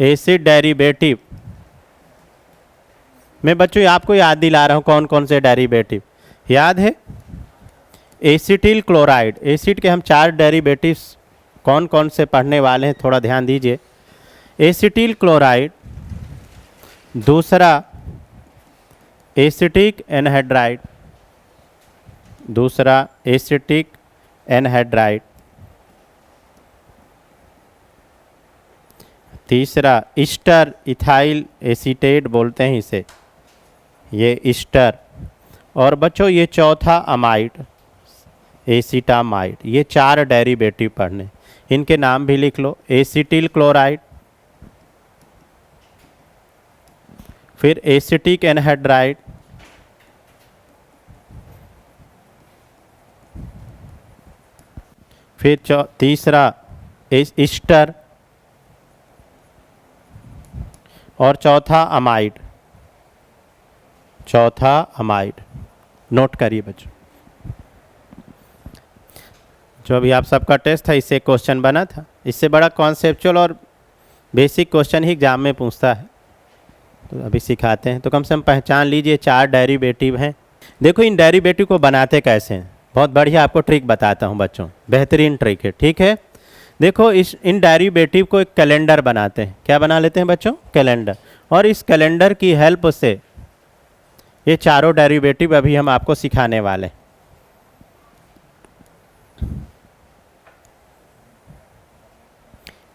Acid derivative मैं बच्चों आपको याद दिला रहा हूँ कौन कौन से डेरिवेटिव याद है। एसिटिल क्लोराइड, एसिड के हम 4 डेरिवेटिव्स कौन कौन से पढ़ने वाले हैं थोड़ा ध्यान दीजिए। एसिटिल क्लोराइड, दूसरा एसिटिक एनहाइड्राइड, दूसरा एसिटिक एनहाइड्राइड, तीसरा ईस्टर इथाइल एसीटेट बोलते हैं इसे, ये ईस्टर, और बच्चों ये चौथा अमाइड एसीटामाइड। ये 4 डेरिवेटिव पढ़ने, इनके नाम भी लिख लो। एसिटिल क्लोराइड, फिर एसिटिक एनहाइड्राइड, फिर तीसरा ईस्टर, और चौथा अमाइड, चौथा अमाइड। नोट करिए बच्चों, जो अभी आप सबका टेस्ट था इससे क्वेश्चन बना था। इससे बड़ा कॉन्सेप्चुअल और बेसिक क्वेश्चन ही एग्जाम में पूछता है, तो अभी सिखाते हैं। तो कम से कम पहचान लीजिए 4 डेरिवेटिव हैं। देखो इन डेरिवेटिव को बनाते कैसे हैं, बहुत बढ़िया आपको ट्रिक बताता हूँ बच्चों, बेहतरीन ट्रिक है, ठीक है। देखो इन डेरिवेटिव को एक कैलेंडर बनाते हैं। क्या बना लेते हैं बच्चों? कैलेंडर। और इस कैलेंडर की हेल्प से ये चारों डेरिवेटिव अभी हम आपको सिखाने वाले हैं।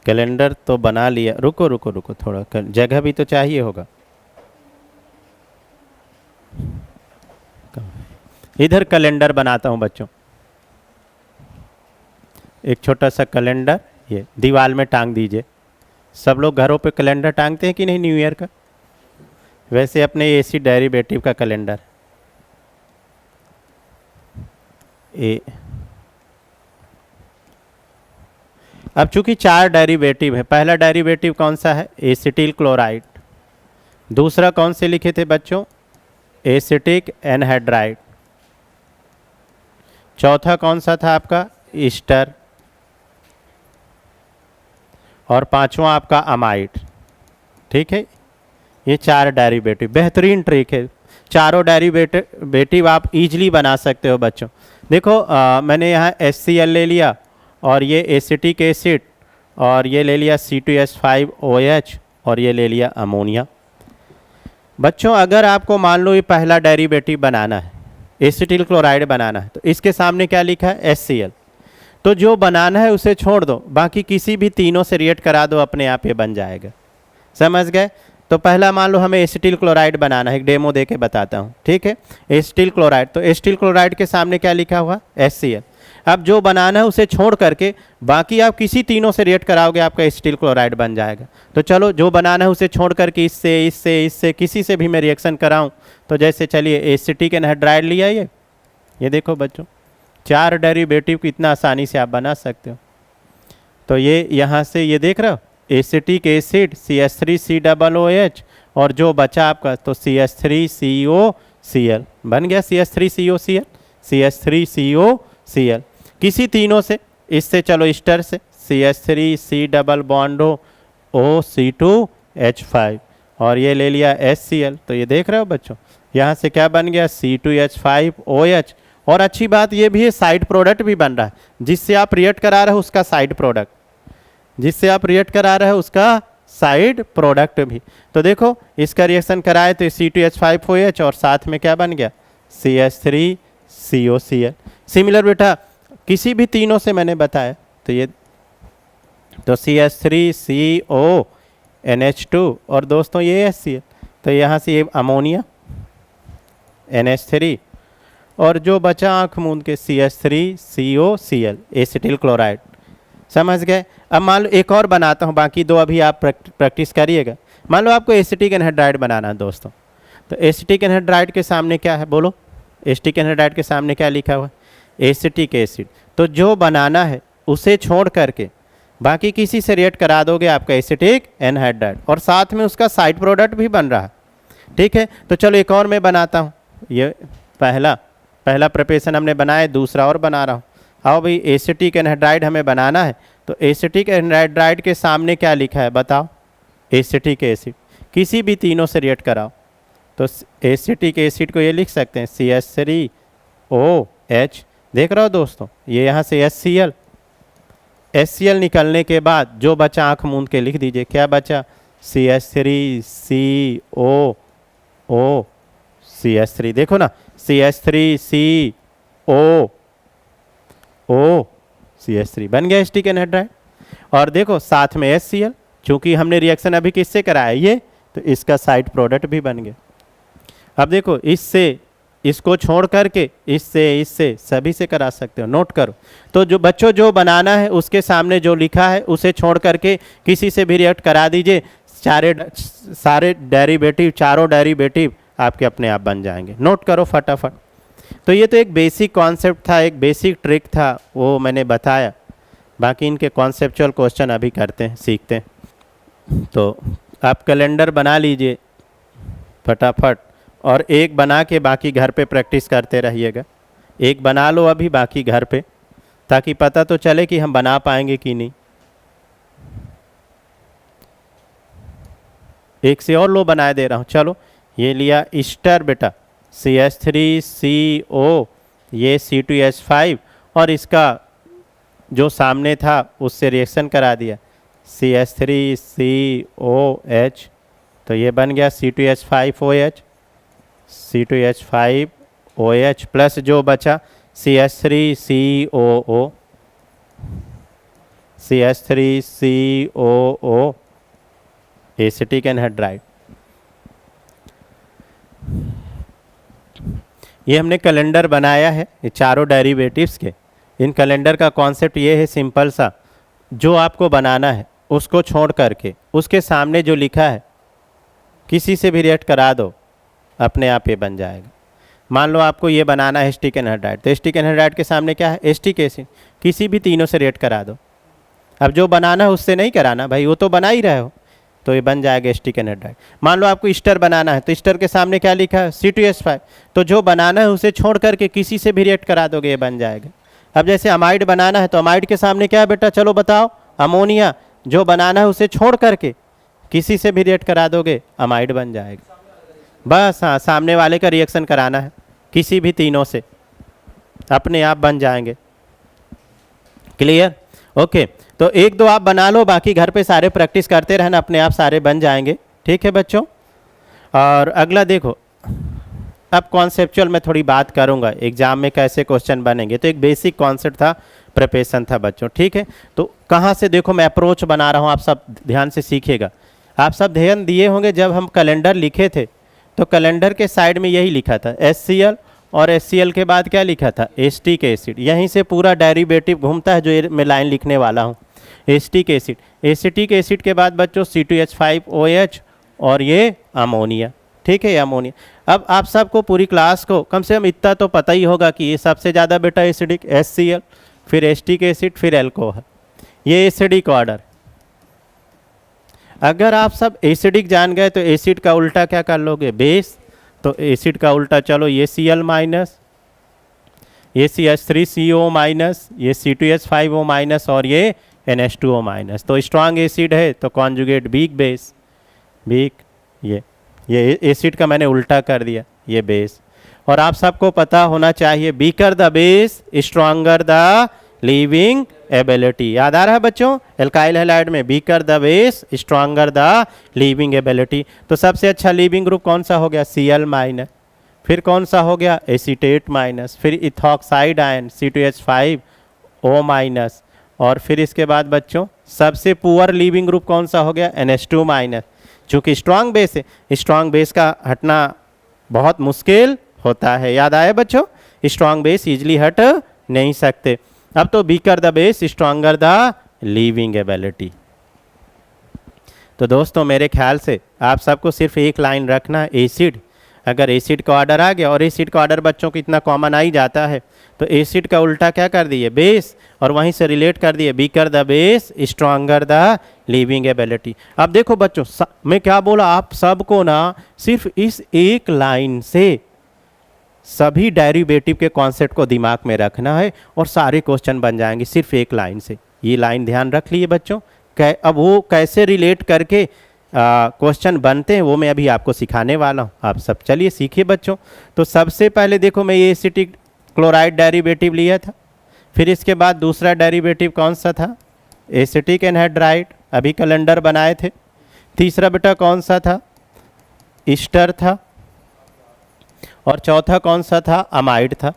कैलेंडर तो बना लिया, रुको रुको रुको, थोड़ा जगह भी तो चाहिए होगा। इधर कैलेंडर बनाता हूं बच्चों, एक छोटा सा कैलेंडर ये दीवार में टांग दीजिए। सब लोग घरों पे कैलेंडर टांगते हैं कि नहीं न्यू ईयर का? वैसे अपने एसी डेरिवेटिव का कैलेंडर अब चूंकि 4 डेरिवेटिव है, पहला डेरिवेटिव कौन सा है? Acetyl chloride. दूसरा कौन से लिखे थे बच्चों? Acetic anhydride. चौथा कौन सा था आपका? ईस्टर। और पांचवा आपका अमाइड। ठीक है, ये 4 डेरिवेटिव, बेहतरीन ट्रिक है। चारों डेरिवेटिव आप इजीली बना सकते हो बच्चों। देखो मैंने यहाँ HCl ले लिया, और ये एसिटिक एसिड, और ये ले लिया C2H5OH, और ये ले लिया अमोनिया। बच्चों अगर आपको मान लो ये पहला डेरिवेटिव बनाना है, एसिटिल क्लोराइड बनाना है, तो इसके सामने क्या लिखा है? HCl। तो जो बनाना है उसे छोड़ दो, बाकी किसी भी तीनों से रिएक्ट करा दो, अपने आप ये बन जाएगा। समझ गए? तो पहला मान लो हमें एसिटिल क्लोराइड बनाना है, एक डेमो दे के बताता हूँ, ठीक है। एसिटिल क्लोराइड, तो एसिटिल क्लोराइड के सामने क्या लिखा हुआ? HCl। अब जो बनाना है उसे छोड़ करके बाकी आप किसी तीनों से रिएक्ट कराओगे, आपका एसिटिल क्लोराइड बन जाएगा। तो चलो जो बनाना है उसे छोड़ करके इससे इससे इससे किसी से भी मैं रिएक्शन कराऊं, तो जैसे चलिए एसिटिक एनहाइड्राइड लिया, ये देखो बच्चों 4 डेरिवेटिव कितना आसानी से आप बना सकते हो। तो ये यहाँ से ये देख रहे हो, एसिटिक एसिड CH3COOH, और जो बचा आपका तो CH3COCl बन गया, CH3COCl, CH3COCl। किसी तीनों से, इससे चलो ईस्टर से CH3C डबल बॉन्ड OC2H5, और ये ले लिया HCl। तो ये देख रहे हो बच्चों, यहाँ से क्या बन गया? C2H5OH। और अच्छी बात ये भी है, साइड प्रोडक्ट भी बन रहा है, जिससे आप रिएक्ट करा रहे हो उसका साइड प्रोडक्ट, जिससे आप रिएक्ट करा रहे हो उसका साइड प्रोडक्ट भी। तो देखो इसका रिएक्शन कराए तो C2H5OH, और साथ में क्या बन गया? CH3COCl। सिमिलर बेटा किसी भी तीनों से मैंने बताया, तो ये तो CH3CONH2, और दोस्तों ये HCl। तो यहाँ से ये अमोनिया NH3, और जो बचा आँख मूंद के CH3COCl एसिटिल क्लोराइड। समझ गए? अब मान लो एक और बनाता हूँ, बाकी 2 अभी आप प्रैक्टिस करिएगा। मान लो आपको एसिटिक एनहाइड्राइड बनाना है दोस्तों, तो एसिटिक एनहाइड्राइड के सामने क्या है बोलो? एसिटिक एनहाइड्राइड के सामने क्या लिखा हुआ? Acetic acid. तो जो बनाना है उसे छोड़ करके बाकी किसी से रिएक्ट करा दोगे, आपका एसिटिक एनहाइड्राइड, और साथ में उसका साइड प्रोडक्ट भी बन रहा है। ठीक है, तो चलो एक और मैं बनाता हूँ। ये पहला प्रिपरेशन हमने बनाया, दूसरा और बना रहा हूँ। आओ भाई, एसिटिक एनहाइड्राइड हमें बनाना है, तो एसिटिक एनहाइड्राइड के सामने क्या लिखा है बताओ? एसिटिक एसिड, किसी भी तीनों से रिएक्ट कराओ तो एसिटिक एसिड को ये लिख सकते हैं CH3OH। देख रहे हो दोस्तों, ये यहाँ से HCl निकलने के बाद जो बचा आंख मूंद के लिख दीजिए, क्या बचा? CH3COOCH3। देखो ना, CH3COOCH3 बन गया एसिटिक एनहाइड्राइड। और देखो साथ में HCl, चूंकि हमने रिएक्शन अभी किससे कराया ये, तो इसका साइड प्रोडक्ट भी बन गया। अब देखो इससे इसको छोड़ करके इससे सभी से करा सकते हो, नोट करो। तो जो बच्चों जो बनाना है उसके सामने जो लिखा है उसे छोड़ करके किसी से भी रिएक्ट करा दीजिए, सारे डेरिवेटिव, चारों डेरिवेटिव आपके अपने आप बन जाएंगे। नोट करो फटाफट। तो ये तो एक बेसिक कॉन्सेप्ट था, एक बेसिक ट्रिक था, वो मैंने बताया। बाकी इनके कॉन्सेप्चुअल क्वेश्चन अभी करते हैं, सीखते हैं। तो आप कैलेंडर बना लीजिए फटाफट, और एक बना के बाकी घर पे प्रैक्टिस करते रहिएगा। एक बना लो अभी, बाकी घर पे, ताकि पता तो चले कि हम बना पाएंगे कि नहीं। एक से और लो बनाए दे रहा हूँ। चलो, ये लिया ईस्टर बेटा, CH3CO, ये C2H5, और इसका जो सामने था उससे रिएक्शन करा दिया, CH3COH, तो ये बन गया C2H5OH, C2H5OH प्लस जो बचा CH3COO, CH3COO एसिटिक एनहाइड्राइड। ये हमने कैलेंडर बनाया है, ये चारों डेरिवेटिव्स के। इन कैलेंडर का कॉन्सेप्ट ये है सिंपल सा, जो आपको बनाना है उसको छोड़ करके उसके सामने जो लिखा है किसी से भी रिएक्ट करा दो, अपने आप ये बन जाएगा। मान लो आपको ये बनाना है एसिटिक एनहाइड्राइड, तो एसिटिक एनहाइड्राइड के सामने क्या है? एसिटिक एसिड, किसी भी तीनों से रिएक्ट करा दो। अब जो बनाना है उससे नहीं कराना भाई, वो तो बना ही रहे हो, तो ये बन जाएगा एसिटिक एनहाइड्राइड। मान लो आपको ईस्टर बनाना है, तो ईस्टर के सामने क्या लिखा है? C2H5, तो जो बनाना है उसे छोड़ करके किसी से भी रिएक्ट करा दोगे, ये बन जाएगा। अब जैसे अमाइड बनाना है, तो अमाइड के सामने क्या है बेटा? चलो बताओ, अमोनिया, जो बनाना है उसे छोड़ करके किसी से भी रिएक्ट करा दोगे, अमाइड बन जाएगा। बस हाँ, सामने वाले का रिएक्शन कराना है किसी भी तीनों से, अपने आप बन जाएंगे। क्लियर? ओके, तो एक दो आप बना लो, बाकी घर पे सारे प्रैक्टिस करते रहना, अपने आप सारे बन जाएंगे। ठीक है बच्चों? और अगला देखो, अब कॉन्सेप्चुअल में थोड़ी बात करूंगा, एग्जाम में कैसे क्वेश्चन बनेंगे। तो एक बेसिक कॉन्सेप्ट था, प्रिपरेशन था बच्चों। ठीक है, तो कहाँ से देखो मैं अप्रोच बना रहा हूँ, आप सब ध्यान से सीखिएगा। आप सब ध्यान दिए होंगे, जब हम कैलेंडर लिखे थे तो कैलेंडर के साइड में यही लिखा था HCl, और HCl के बाद क्या लिखा था? Acetic acid. यहीं से पूरा डेरिवेटिव घूमता है, जो ये मैं लाइन लिखने वाला हूँ, एसिटिक एसिड। एसिटिक एसिड के बाद बच्चों C2H5OH, और ये अमोनिया। ठीक है, अमोनिया। अब आप सबको पूरी क्लास को कम से कम इतना तो पता ही होगा कि ये सबसे ज़्यादा बेटा एसिडिक HCl, फिर एसिटिक एसिड, फिर एल्कोहल, ये एसिडिक ऑर्डर। अगर आप सब एसिडिक जान गए तो एसिड का उल्टा क्या कर लोगे? बेस। तो एसिड का उल्टा, चलो ये Cl माइनस, ये CH3CO माइनस, ये C2H5O माइनस, और ये NH2O माइनस। तो स्ट्रांग एसिड है तो कॉन्जुगेट वीक बेस, वीक। ये एसिड का मैंने उल्टा कर दिया, ये बेस। और आप सबको पता होना चाहिए, beaker the base stronger the leaving ability. याद आ रहा है बच्चों? एल्काइल हैलाइड में beaker the base stronger the leaving ability. तो सबसे अच्छा लीविंग ग्रुप कौन सा हो गया? Cl minus. फिर कौन सा हो गया? Acetate minus. फिर इथॉक्साइड आयन C2H5O माइनस। और फिर इसके बाद बच्चों सबसे पुअर लीविंग ग्रुप कौन सा हो गया? NH2 minus. चूँकि स्ट्रॉन्ग बेस है, स्ट्रॉन्ग बेस का हटना बहुत मुश्किल होता है। याद आया बच्चों? स्ट्रॉन्ग बेस इजली हट नहीं सकते। अब तो beaker the base stronger the leaving ability. तो दोस्तों मेरे ख्याल से आप सबको सिर्फ एक लाइन रखना है, एसिड। अगर एसिड का ऑर्डर आ गया, और एसिड का ऑर्डर बच्चों को इतना कॉमन आ ही जाता है, तो एसिड का उल्टा क्या कर दिए? बेस, और वहीं से रिलेट कर दिए beaker the base stronger the leaving ability. अब देखो बच्चों, मैं क्या बोला, आप सबको ना सिर्फ इस एक लाइन से सभी डेरिवेटिव के कॉन्सेप्ट को दिमाग में रखना है, और सारे क्वेश्चन बन जाएंगे सिर्फ एक लाइन से। ये लाइन ध्यान रख लिए बच्चों। अब वो कैसे रिलेट करके क्वेश्चन बनते हैं वो मैं अभी आपको सिखाने वाला हूँ। आप सब चलिए सीखिए बच्चों। तो सबसे पहले देखो मैं ये एसिटिक क्लोराइड डेरिवेटिव लिया था, फिर इसके बाद दूसरा डेरिवेटिव कौन सा था, एसिटिक एनहाइड्राइड, अभी कैलेंडर बनाए थे। तीसरा बेटा कौन सा था, ईस्टर था, और चौथा कौन सा था, अमाइड था,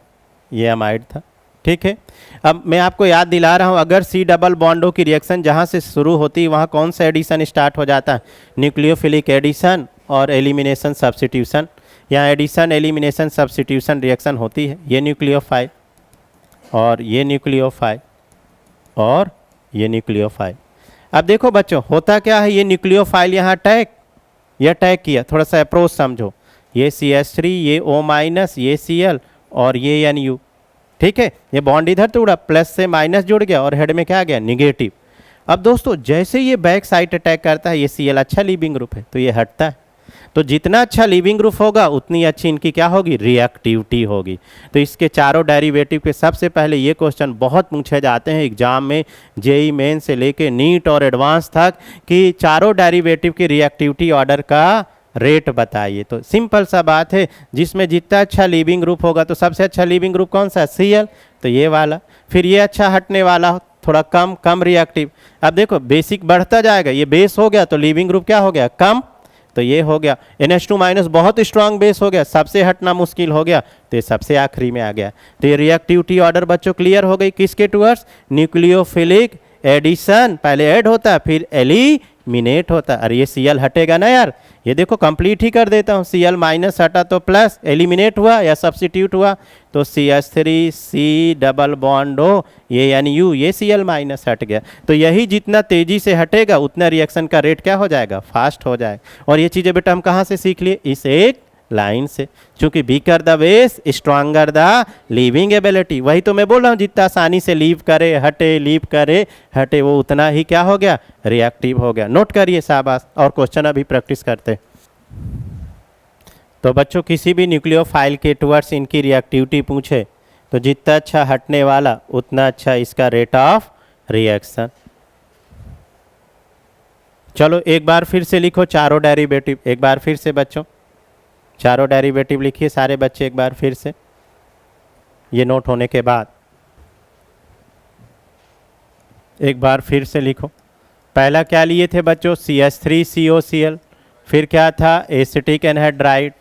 ये अमाइड था। ठीक है, अब मैं आपको याद दिला रहा हूँ, अगर सी डबल बॉन्डों की रिएक्शन जहाँ से शुरू होती है वहाँ कौन सा एडिशन स्टार्ट हो जाता है, न्यूक्लियोफिलिक एडिशन और एलिमिनेशन सब्स्टिट्यूशन। यहाँ एडिशन एलिमिनेशन सब्स्टिट्यूशन रिएक्शन होती है, ये न्यूक्लियोफाइल और ये न्यूक्लियोफाइल और ये न्यूक्लियोफाइल। अब देखो बच्चों होता क्या है, ये न्यूक्लियोफाइल यहाँ अटैक किया, थोड़ा सा अप्रोच समझो, ये CH3, ये O-, ये Cl और ये Nu। ठीक है, ये बॉन्ड इधर तोड़ा, प्लस से माइनस जुड़ गया और हेड में क्या आ गया, निगेटिव। अब दोस्तों जैसे ये बैक साइड अटैक करता है, ये Cl अच्छा लीविंग ग्रुप है तो ये हटता है। तो जितना अच्छा लीविंग ग्रुप होगा उतनी अच्छी इनकी क्या होगी, रिएक्टिविटी होगी। तो इसके चारों डेरिवेटिव के सबसे पहले ये क्वेश्चन बहुत पूछे जाते हैं एग्जाम में, जेई मेन से लेके नीट और एडवांस तक, कि चारों डेरिवेटिव की रिएक्टिविटी ऑर्डर का रेट बताइए। तो सिंपल सा बात है, जिसमें जितना अच्छा लीविंग ग्रुप होगा, तो सबसे अच्छा लीविंग ग्रुप कौन सा है, Cl, तो ये वाला। फिर ये अच्छा हटने वाला, थोड़ा कम रिएक्टिव। अब देखो बेसिक बढ़ता जाएगा, ये बेस हो गया तो लीविंग ग्रुप क्या हो गया, कम, तो ये हो गया। NH2- बहुत स्ट्रांग बेस हो गया, सबसे हटना मुश्किल हो गया, तो ये सबसे आखिरी में आ गया। तो ये रिएक्टिविटी ऑर्डर बच्चों क्लियर हो गई, किसके टुवर्ड्स, न्यूक्लियोफिलिक एडिशन, पहले ऐड होता है फिर एलिमिनेट होता है। अरे ये Cl हटेगा ना यार, ये देखो कंप्लीट ही कर देता हूँ, Cl- हटा तो प्लस, एलिमिनेट हुआ या सब्स्टिट्यूट हुआ तो CH3 C डबल बॉन्ड हो, ये Nu, ये Cl- हट गया। तो यही जितना तेजी से हटेगा उतना रिएक्शन का रेट क्या हो जाएगा, फास्ट हो जाएगा। और ये चीज़ें बेटा हम कहाँ से सीख लिए, इस एक लाइन से, चूंकि weaker the base stronger the leaving ability. वही तो मैं बोल रहा हूँ, जितना आसानी से लीव करे हटे, लीव करे हटे, वो उतना ही क्या हो गया, रिएक्टिव हो गया। नोट करिए शाबाश, और क्वेश्चन अभी प्रैक्टिस करते। तो बच्चों किसी भी न्यूक्लियोफाइल के टुवर्ड्स इनकी रिएक्टिविटी पूछे तो जितना अच्छा हटने वाला उतना अच्छा इसका रेट ऑफ रिएक्शन। चलो एक बार फिर से लिखो चारों डेरिवेटिव, एक बार फिर से बच्चों चारों डेरिवेटिव लिखिए सारे बच्चे एक बार फिर से, ये नोट होने के बाद एक बार फिर से लिखो। पहला क्या लिए थे बच्चों, CH3COCl, फिर क्या था, एसिटिक एनहाइड्राइड,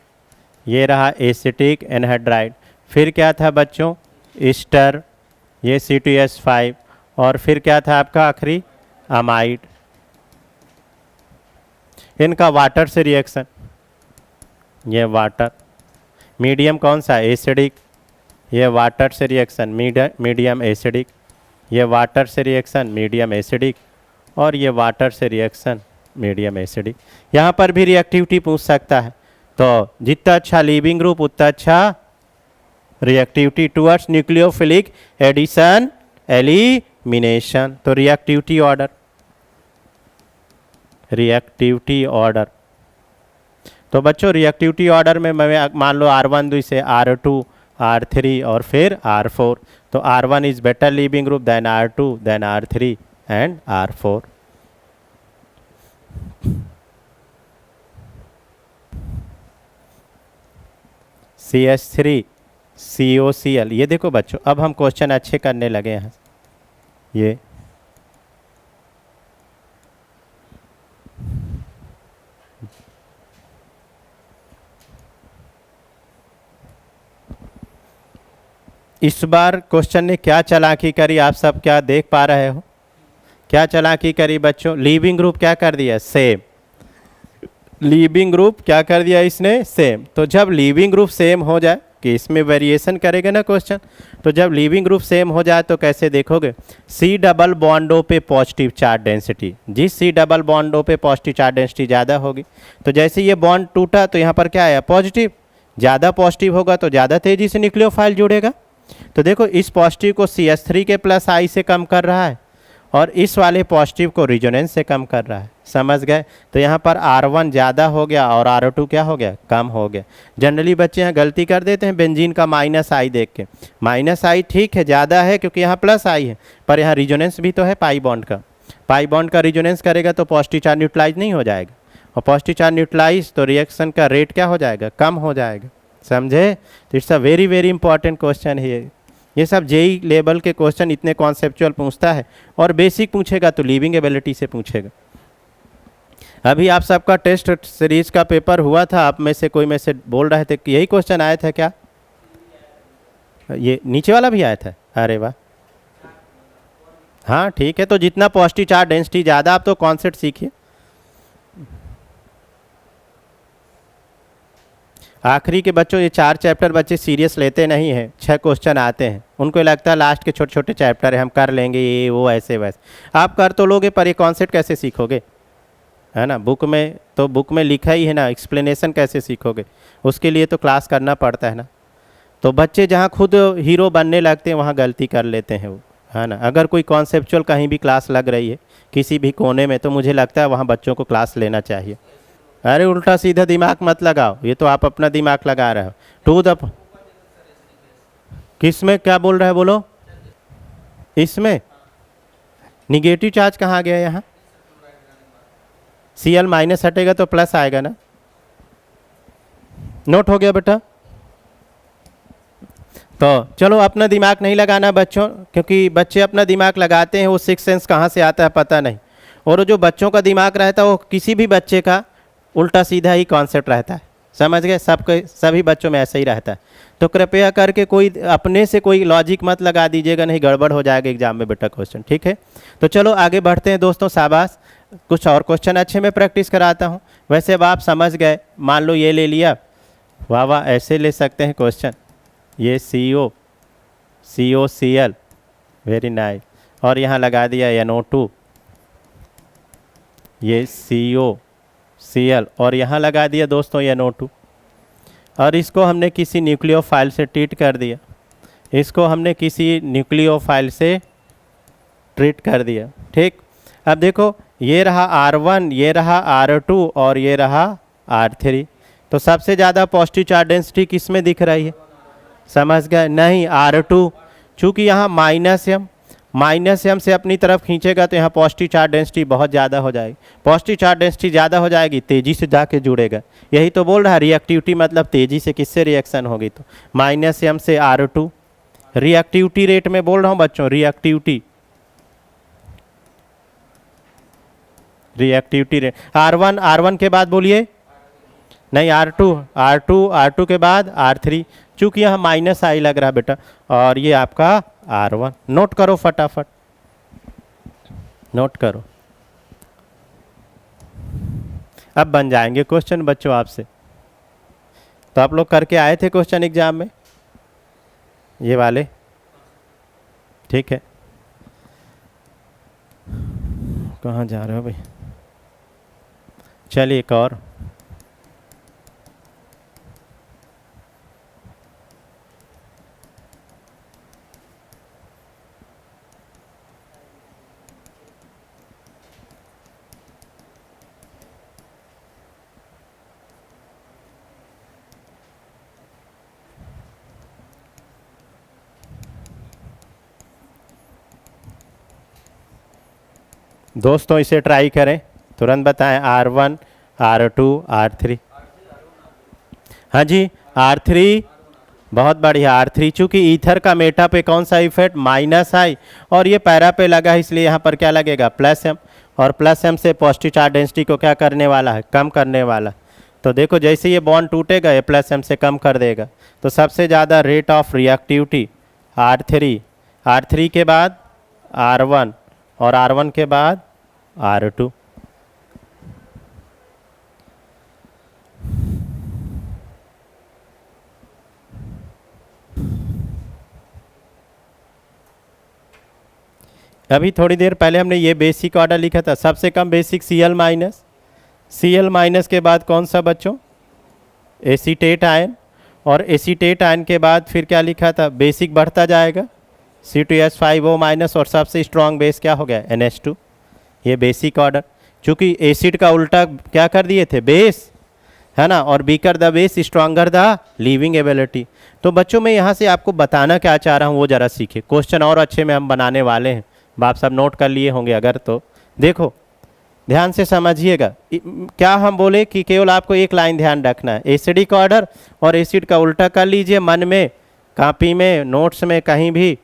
ये रहा एसिटिक एनहाइड्राइड। फिर क्या था बच्चों, ईस्टर, ये C2H5, और फिर क्या था आपका आखिरी, अमाइड। इनका वाटर से रिएक्शन, ये वाटर, मीडियम कौन सा, एसिडिक, ये वाटर से रिएक्शन मीडियम एसिडिक, ये वाटर से रिएक्शन मीडियम एसिडिक, और ये वाटर से रिएक्शन मीडियम एसिडिक। यहाँ पर भी रिएक्टिविटी पूछ सकता है, तो जितना अच्छा लीविंग ग्रुप उतना अच्छा reactivity towards nucleophilic addition elimination. तो रिएक्टिविटी ऑर्डर, तो बच्चों रिएक्टिविटी ऑर्डर में मैं मान लो R1 2 से R2 R3 और फिर R4। तो R1 is better leaving group then R2 then R3 and R4। CH3 COCl, ये देखो बच्चों अब हम क्वेश्चन अच्छे करने लगे हैं। ये इस बार क्वेश्चन ने क्या चालाकी करी, आप सब क्या देख पा रहे हो, क्या चालाकी करी बच्चों, लीविंग ग्रुप क्या कर दिया, सेम, लीविंग ग्रुप क्या कर दिया इसने, सेम। तो जब लीविंग ग्रुप सेम हो जाए, कि इसमें वेरिएशन करेगा ना क्वेश्चन, तो जब लीविंग ग्रुप सेम हो जाए तो कैसे देखोगे, C डबल बॉन्डों पे पॉजिटिव चार्ज डेंसिटी, जिस C डबल बॉन्डों पे पॉजिटिव चार्ज डेंसिटी ज़्यादा होगी, तो जैसे ये बॉन्ड टूटा तो यहाँ पर क्या आया, पॉजिटिव, ज़्यादा पॉजिटिव होगा तो ज़्यादा तेज़ी से न्यूक्लियोफाइल जुड़ेगा। तो देखो इस पॉजिटिव को CH3 के प्लस I से कम कर रहा है और इस वाले पॉजिटिव को रिजोनेंस से कम कर रहा है, समझ गए। तो यहाँ पर R1 ज़्यादा हो गया और R2 क्या हो गया, कम हो गया। जनरली बच्चे यहाँ गलती कर देते हैं बेंजीन का -I देख के, -I ठीक है ज़्यादा है क्योंकि यहाँ +I है, पर यहाँ रिजोनेंस भी तो है पाई बॉन्ड का, पाई बॉन्ड का रिजोनेंस करेगा तो पॉजिटिव चार्ज न्यूट्रलाइज नहीं हो जाएगा, और पॉजिटिव चार्ज न्यूट्रलाइज तो रिएक्शन का रेट क्या हो जाएगा, कम हो जाएगा। समझे? तो it's a very very important question है ये सब जेई लेवल के क्वेश्चन इतने कॉन्सेप्चुअल पूछता है, और बेसिक पूछेगा तो लिविंग एबिलिटी से पूछेगा। अभी आप सबका टेस्ट सीरीज का पेपर हुआ था, आप में से कोई में से बोल रहे थे कि यही क्वेश्चन आया था क्या? ये नीचे वाला भी आया था? अरे वाह, हाँ ठीक है। तो जितना पॉजिटिव चार्ज डेंसिटी ज़्यादा, आप तो कॉन्सेप्ट सीखिए। आखिरी के बच्चों ये 4 चैप्टर बच्चे सीरियस लेते नहीं हैं, 6 क्वेश्चन आते हैं, उनको लगता है लास्ट के छोटे छोटे चैप्टर है हम कर लेंगे ये वो ऐसे वैसे। आप कर तो लोगे पर ये कॉन्सेप्ट कैसे सीखोगे, है ना? बुक में तो बुक में लिखा ही है ना, एक्सप्लेनेशन कैसे सीखोगे? उसके लिए तो क्लास करना पड़ता है ना। तो बच्चे जहाँ खुद हीरो बनने लगते हैं वहाँ गलती कर लेते हैं वो, है ना। अगर कोई कॉन्सेप्चुअल कहीं भी क्लास लग रही है किसी भी कोने में, तो मुझे लगता है वहाँ बच्चों को क्लास लेना चाहिए। अरे उल्टा सीधा दिमाग मत लगाओ, ये तो आप अपना दिमाग लगा रहे हो। टू द किस में क्या बोल रहे हैं बोलो? इसमें निगेटिव चार्ज कहाँ गया यहाँ? Cl माइनस हटेगा तो प्लस आएगा ना। नोट हो गया बेटा? तो चलो अपना दिमाग नहीं लगाना बच्चों, क्योंकि बच्चे अपना दिमाग लगाते हैं, वो सिक्स सेंस कहाँ से आता है पता नहीं। और जो बच्चों का दिमाग रहता है वो किसी भी बच्चे का उल्टा सीधा ही कॉन्सेप्ट रहता है, समझ गए? सबके सभी बच्चों में ऐसा ही रहता है। तो कृपया करके कोई अपने से कोई लॉजिक मत लगा दीजिएगा, नहीं गड़बड़ हो जाएगा एग्जाम में बेटा क्वेश्चन, ठीक है? तो चलो आगे बढ़ते हैं दोस्तों, शाबाश। कुछ और क्वेश्चन अच्छे में प्रैक्टिस कराता हूँ। वैसे अब आप समझ गए, मान लो ये ले लिया, वाह वाह, ऐसे ले सकते हैं क्वेश्चन, ये CO COCl, वेरी नाइस, और यहाँ लगा दिया NO2, ये COCl, और यहाँ लगा दिया दोस्तों NO2, और इसको हमने किसी न्यूक्लियोफाइल से ट्रीट कर दिया, इसको हमने किसी न्यूक्लियोफाइल से ट्रीट कर दिया, ठीक। अब देखो ये रहा R1, ये रहा R2 और ये रहा R3। तो सबसे ज़्यादा पॉजिटिव चार्ज डेंसिटी किस में दिख रही है? समझ गए? नहीं, R2, चूँकि यहाँ माइनस एम से अपनी तरफ खींचेगा तो यहाँ पॉजिटिव चार्ज डेंसिटी बहुत ज़्यादा हो जाएगी। पॉजिटिव चार्ज डेंसिटी ज़्यादा हो जाएगी, तेज़ी से जाके जुड़ेगा। यही तो बोल रहा है रिएक्टिविटी मतलब तेज़ी से किससे रिएक्शन होगी? तो -m से R2। रिएक्टिविटी रेट में बोल रहा हूँ बच्चों, रिएक्टिविटी रेट। R1 के बाद बोलिए, नहीं R2 के बाद R3, चूँकि यहाँ -i लग रहा है बेटा, और ये आपका R1। नोट करो फटाफट, नोट करो। अब बन जाएंगे क्वेश्चन बच्चों आपसे। तो आप लोग करके आए थे क्वेश्चन एग्जाम में ये वाले, ठीक है? कहाँ जा रहे हो भाई? चलिए एक और। दोस्तों इसे ट्राई करें, तुरंत बताएं। R1 R2 R3, हाँ जी R3, बहुत बढ़िया R3। चूँकि ईथर का मेटा पे कौन सा इफेक्ट? -i, और ये पैरा पे लगा है, इसलिए यहाँ पर क्या लगेगा? +m, और +m से पॉजिटिव चार्ज डेंसिटी को क्या करने वाला है? कम करने वाला। तो देखो जैसे ये बॉन्ड टूटेगा ये +m से कम कर देगा। तो सबसे ज़्यादा रेट ऑफ रिएक्टिविटी R3 के बाद R1, और R1 के बाद R2। अभी थोड़ी देर पहले हमने ये बेसिक ऑर्डर लिखा था, सबसे कम बेसिक Cl माइनस के बाद कौन सा बच्चों? एसीटेट आयन, और एसीटेट आयन के बाद फिर क्या लिखा था? बेसिक बढ़ता जाएगा C2H5O-, और सबसे स्ट्रॉन्ग बेस क्या हो गया? NH2। ये बेसिक ऑर्डर, चूँकि एसिड का उल्टा क्या कर दिए थे? बेस, है ना, और beaker the base stronger the living ability. तो बच्चों मैं यहाँ से आपको बताना क्या चाह रहा हूँ वो ज़रा सीखिए। क्वेश्चन और अच्छे में हम बनाने वाले हैं, आप सब नोट कर लिए होंगे अगर। तो देखो ध्यान से समझिएगा। क्या हम बोले कि केवल आपको एक लाइन ध्यान रखना है, एसिडिक ऑर्डर और एसिड का उल्टा कर लीजिए, मन में, कॉपी में, नोट्स में, कहीं भी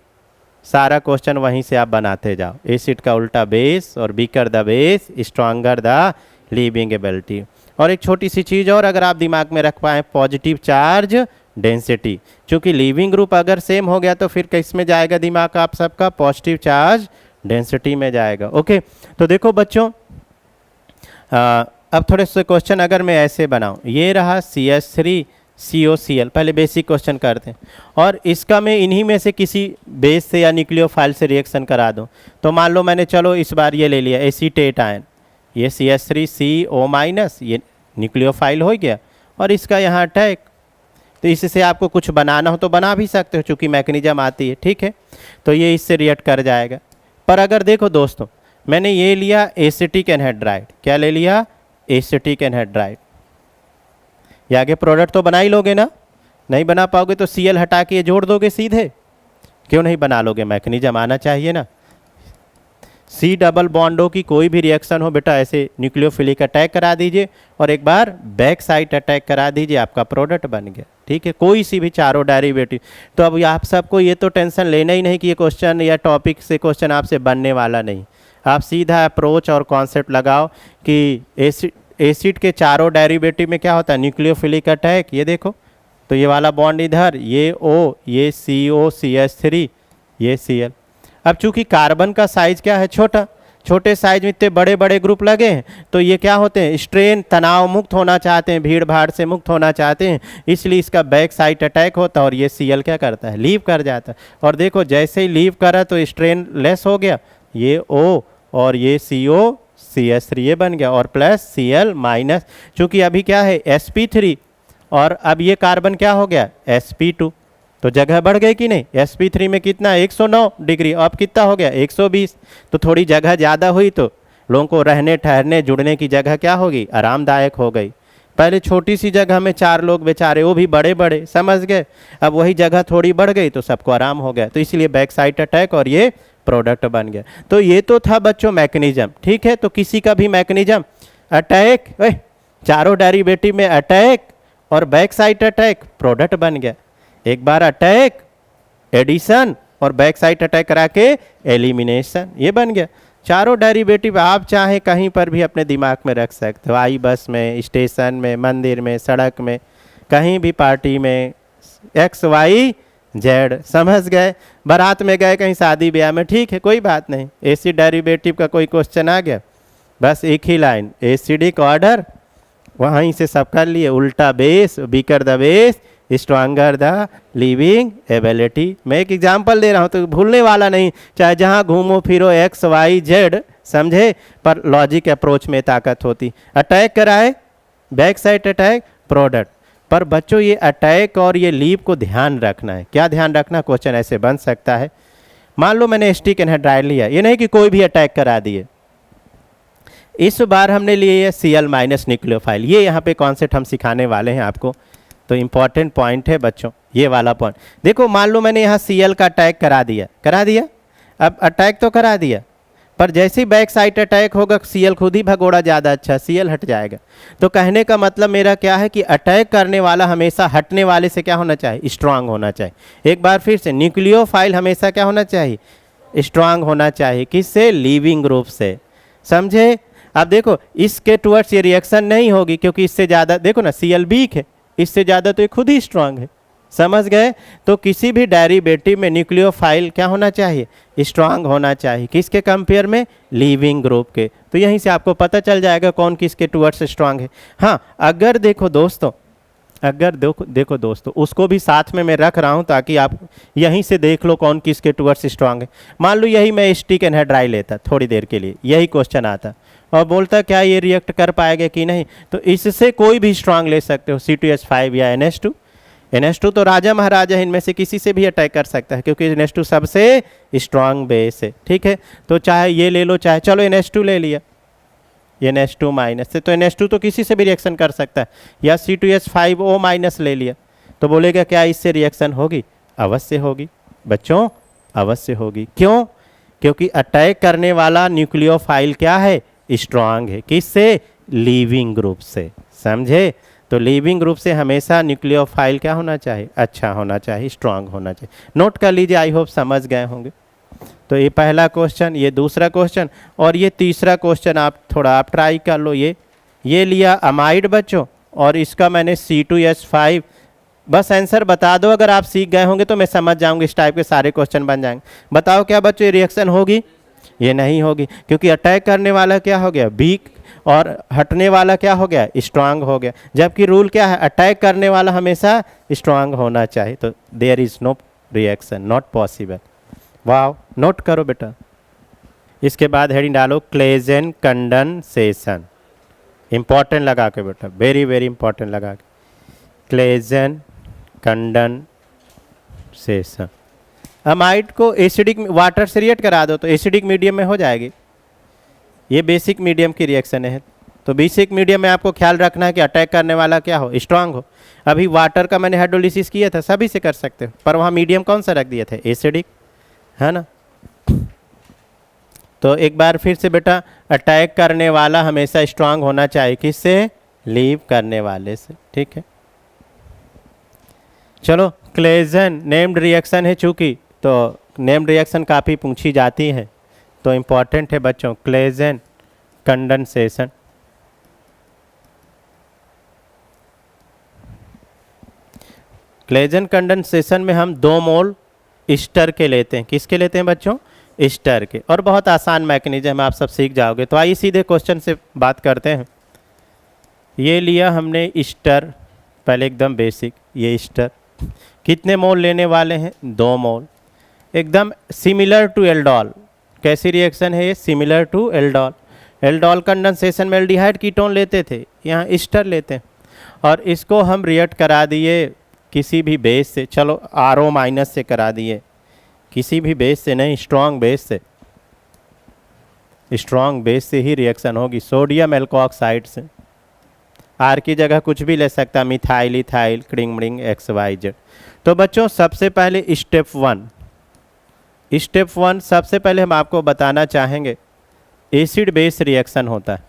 सारा क्वेश्चन वहीं से आप बनाते जाओ। एसिड का उल्टा बेस और weaker the base stronger the leaving ability. और एक छोटी सी चीज़ और अगर आप दिमाग में रख पाएँ, पॉजिटिव चार्ज डेंसिटी, क्योंकि लीविंग ग्रुप अगर सेम हो गया तो फिर किस में जाएगा दिमाग आप सबका, पॉजिटिव चार्ज डेंसिटी में जाएगा। ओके, तो देखो बच्चों, अब थोड़े से क्वेश्चन अगर मैं ऐसे बनाऊं, ये रहा CH3COCl, पहले बेसिक क्वेश्चन करते हैं, और इसका मैं इन्हीं में से किसी बेस से या न्यूक्लियोफाइल से रिएक्शन करा दूं। तो मान लो मैंने, चलो इस बार ये ले लिया एसीटेट आयन, ये CH3CO-, ये न्यूक्लियोफाइल हो गया, और इसका यहाँ अटैक। तो इससे आपको कुछ बनाना हो तो बना भी सकते हो, चूँकि मैकेनिज्म आती है, ठीक है। तो ये इससे रिएक्ट कर जाएगा। पर अगर देखो दोस्तों, मैंने ये लिया एसिटिक एनहाइड्राइड, क्या ले लिया, एसिटिक एनहाइड्राइड, ये आगे प्रोडक्ट तो बना ही लोगे ना, नहीं बना पाओगे तो Cl हटा के ये जोड़ दोगे सीधे, क्यों नहीं बना लोगे, मैकेनिज्म आना चाहिए ना। C डबल बॉन्डों की कोई भी रिएक्शन हो बेटा, ऐसे न्यूक्लियोफिलिक अटैक करा दीजिए और एक बार बैक साइड अटैक करा दीजिए, आपका प्रोडक्ट बन गया, ठीक है। कोई सी भी चारों डेरिवेटिव। तो अब आप सबको ये तो टेंशन लेना ही नहीं कि ये क्वेश्चन या टॉपिक से क्वेश्चन आपसे बनने वाला नहीं। आप सीधा अप्रोच और कॉन्सेप्ट लगाओ कि एसिड के चारों डेरिवेटिव में क्या होता है, न्यूक्लियोफिलिक अटैक, ये देखो, तो ये वाला बॉन्ड इधर, ये O, ये CO CH3, ये Cl। अब चूंकि कार्बन का साइज क्या है, छोटा, छोटे साइज में इतने बड़े बड़े ग्रुप लगे हैं, तो ये क्या होते हैं, स्ट्रेन, तनाव मुक्त होना चाहते हैं, भीड़ भाड़ से मुक्त होना चाहते हैं, इसलिए इसका बैक साइड अटैक होता है और ये Cl क्या करता है, लीव कर जाता है। और देखो जैसे ही लीव करा तो स्ट्रेन लेस हो गया, ये O और ये CO CH3 ये बन गया, और प्लस Cl माइनस, चूँकि अभी क्या है sp3, और अब ये कार्बन क्या हो गया sp2, तो जगह बढ़ गई कि नहीं। sp3 में कितना 109 डिग्री, अब कितना हो गया 120, तो थोड़ी जगह ज़्यादा हुई तो लोगों को रहने ठहरने जुड़ने की जगह क्या होगी, आरामदायक हो गई। पहले छोटी सी जगह में 4 लोग बेचारे, वो भी बड़े बड़े, समझ गए, अब वही जगह थोड़ी बढ़ गई तो सबको आराम हो गया, तो इसलिए बैक साइड अटैक और ये प्रोडक्ट बन गया। तो ये तो था बच्चों मैकेनिज्म, ठीक है। तो किसी का भी मैकेनिज्म अटैक, चारों डेरिवेटिव में अटैक और बैक साइड अटैक, प्रोडक्ट बन गया। एक बार अटैक, एडिशन और बैक साइड अटैक करा के एलिमिनेशन, ये बन गया। चारों डेरिवेटिव आप चाहे कहीं पर भी अपने दिमाग में रख सकते हो, आई बस में, स्टेशन में, मंदिर में, सड़क में, कहीं भी पार्टी में, XYZ, समझ गए। बारात में गए कहीं शादी ब्याह में, ठीक है, कोई बात नहीं। एसिड डेरिवेटिव का कोई क्वेश्चन आ गया, बस एक ही लाइन, एसिडिक ऑर्डर, वहीं से सब कर लिए, उल्टा base, weaker the base stronger the leaving ability. मैं एक एग्जाम्पल दे रहा हूँ तो भूलने वाला नहीं, चाहे जहाँ घूमो फिरो XYZ, समझे, पर लॉजिक अप्रोच में ताकत होती। अटैक कराए, बैक साइड अटैक, प्रोडक्ट। पर बच्चों ये अटैक और ये लीव को ध्यान रखना है। क्या ध्यान रखना, क्वेश्चन ऐसे बन सकता है, मान लो मैंने एसिटिक एनहाइड्राइड लिया, ये नहीं कि कोई भी अटैक करा दिए। इस बार हमने लिए Cl माइनस न्यूक्लियोफाइल, ये यहाँ पे कॉन्सेप्ट हम सिखाने वाले हैं आपको, तो इम्पॉर्टेंट पॉइंट है बच्चों ये वाला पॉइंट। देखो मान लो मैंने यहाँ Cl का अटैक करा दिया, अब अटैक तो करा दिया, पर जैसे ही बैक साइड अटैक होगा Cl खुद ही भगोड़ा ज़्यादा अच्छा, Cl हट जाएगा। तो कहने का मतलब मेरा क्या है कि अटैक करने वाला हमेशा हटने वाले से क्या होना चाहिए, स्ट्रांग होना चाहिए। एक बार फिर से, न्यूक्लियोफाइल हमेशा क्या होना चाहिए, स्ट्रांग होना चाहिए। किससे, लीविंग ग्रुप से, समझे। अब देखो इसके टुवर्ड्स ये रिएक्शन नहीं होगी, क्योंकि इससे ज़्यादा देखो ना Cl वीक है, इससे ज़्यादा तो ये खुद ही स्ट्रांग है, समझ गए। तो किसी भी डेरिवेटिव में न्यूक्लियोफाइल क्या होना चाहिए, स्ट्रांग होना चाहिए। किसके कंपेयर में, लीविंग ग्रुप के। तो यहीं से आपको पता चल जाएगा कौन किसके टुवर्ड्स स्ट्रांग है। हाँ, अगर देखो दोस्तों, अगर देखो दोस्तों, उसको भी साथ में मैं रख रहा हूँ ताकि आप यहीं से देख लो कौन किसके टुवर्ड्स स्ट्रांग है। मान लो यही मैं एसिटिक एनहाइड्राइड लेता थोड़ी देर के लिए, यही क्वेश्चन आता और बोलता क्या ये रिएक्ट कर पाएगा कि नहीं, तो इससे कोई भी स्ट्रांग ले सकते हो, C2H5 या NH2। NH2 तो राजा महाराजा है, इनमें से किसी से भी अटैक कर सकता है, क्योंकि NH2 सबसे स्ट्रांग बेस है, ठीक है। तो चाहे ये ले लो, चाहे, चलो NH2 ले लिया, ये NH2 माइनस से, तो NH2 तो किसी से भी रिएक्शन कर सकता है, या C2H5O माइनस ले लिया, तो बोलेगा क्या इससे रिएक्शन होगी, अवश्य होगी बच्चों, अवश्य होगी। क्यों, क्योंकि अटैक करने वाला न्यूक्लियोफाइल क्या है, स्ट्रांग है। किससे? लीविंग ग्रुप से। समझे? तो लीविंग ग्रुप से हमेशा न्यूक्लियोफाइल क्या होना चाहिए? अच्छा होना चाहिए, स्ट्रांग होना चाहिए। नोट कर लीजिए, आई होप समझ गए होंगे। तो ये पहला क्वेश्चन, ये दूसरा क्वेश्चन, और ये तीसरा क्वेश्चन आप थोड़ा आप ट्राई कर लो। ये लिया अमाइड बच्चों, और इसका मैंने C2H5। बस आंसर बता दो, अगर आप सीख गए होंगे तो मैं समझ जाऊंगी, इस टाइप के सारे क्वेश्चन बन जाएंगे। बताओ क्या बच्चों, ये रिएक्शन होगी? ये नहीं होगी, क्योंकि अटैक करने वाला क्या हो गया? वीक, और हटने वाला क्या हो गया? स्ट्रांग हो गया। जबकि रूल क्या है? अटैक करने वाला हमेशा स्ट्रांग होना चाहिए। तो there is no reaction, not possible. वाह, नोट करो बेटा। इसके बाद हेडिंग डालो क्लेजन कंडेंसेशन। इंपॉर्टेंट लगा के बेटा, वेरी वेरी इंपॉर्टेंट लगा के, क्लेजन कंडेंसेशन। अमाइड को एसिडिक वाटर से रिएक्ट करा दो तो एसिडिक मीडियम में हो जाएगी। ये बेसिक मीडियम की रिएक्शन है। तो बेसिक मीडियम में आपको ख्याल रखना है कि अटैक करने वाला क्या हो? स्ट्रांग हो। अभी वाटर का मैंने हाइड्रोलिसिस किया था, सभी से कर सकते हो, पर वहाँ मीडियम कौन सा रख दिए थे? एसिडिक, है ना। तो एक बार फिर से बेटा, अटैक करने वाला हमेशा स्ट्रांग होना चाहिए। किससे? लीव करने वाले से। ठीक है, चलो। क्लेजन नेम्ड रिएक्शन है चूंकि, तो नेम्ड रिएक्शन काफ़ी पूछी जाती है, तो इम्पॉर्टेंट है बच्चों क्लेजन कंडेंसेशन। क्लेजन कंडेंसेशन में हम 2 मोल ईस्टर के लेते हैं। किसके लेते हैं बच्चों? ईस्टर के। और बहुत आसान मैकेनिज्म, आप सब सीख जाओगे। तो आइए सीधे क्वेश्चन से बात करते हैं। ये लिया हमने ईस्टर, पहले एकदम बेसिक, ये ईस्टर कितने मोल लेने वाले हैं? 2 मोल। एकदम सिमिलर टू एल्डोल। कैसी रिएक्शन है ये? Similar to aldol. Aldol condensation में एल्डिहाइड कीटोन लेते थे, यहाँ ईस्टर लेते हैं, और इसको हम रिएक्ट करा दिए किसी भी बेस से। चलो RO माइनस से करा दिए, किसी भी बेस से नहीं, स्ट्रॉन्ग बेस से। स्ट्रॉन्ग बेस से ही रिएक्शन होगी, सोडियम एल्कोऑक्साइड से। आर की जगह कुछ भी ले सकता, मिथाइल, इथाइल, क्रिंगमरिंग, XYZ। तो बच्चों सबसे पहले स्टेप 1 सबसे पहले हम आपको बताना चाहेंगे, एसिड बेस रिएक्शन होता है।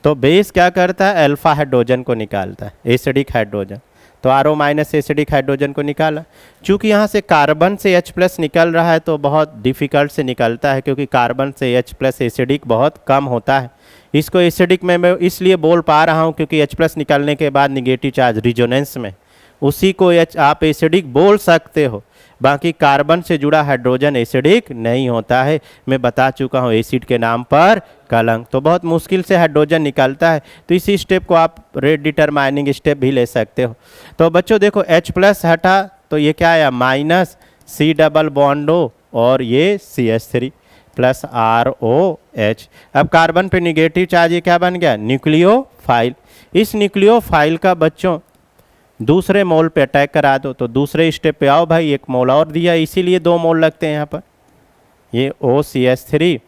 तो बेस क्या करता है? अल्फा हाइड्रोजन को निकालता है, एसिडिक हाइड्रोजन। तो RO माइनस एसिडिक हाइड्रोजन को निकाला। चूंकि यहाँ से कार्बन से H+ निकल रहा है तो बहुत डिफ़िकल्ट से निकलता है, क्योंकि कार्बन से H+ एसिडिक बहुत कम होता है। इसको एसिडिक में मैं इसलिए बोल पा रहा हूँ क्योंकि H+ निकलने के बाद निगेटिव चार्ज रिजोनेंस में, उसी को आप एसिडिक बोल सकते हो। बाकी कार्बन से जुड़ा हाइड्रोजन एसिडिक नहीं होता है। मैं बता चुका हूँ, एसिड के नाम पर कलंक। तो बहुत मुश्किल से हाइड्रोजन निकलता है। तो इसी स्टेप को आप रेट डिटरमाइनिंग स्टेप भी ले सकते हो। तो बच्चों देखो, H+ हटा तो ये क्या आया? माइनस C डबल बॉन्डो, और ये CH3 प्लस ROH। अब कार्बन पे निगेटिव चार्ज, ये क्या बन गया? न्यूक्लियोफाइल। इस न्यूक्लियोफाइल का बच्चों दूसरे मोल पे अटैक करा दो। तो दूसरे स्टेप पे आओ भाई, 1 मोल और दिया, इसीलिए 2 मोल लगते हैं यहाँ पर। ये OCH3,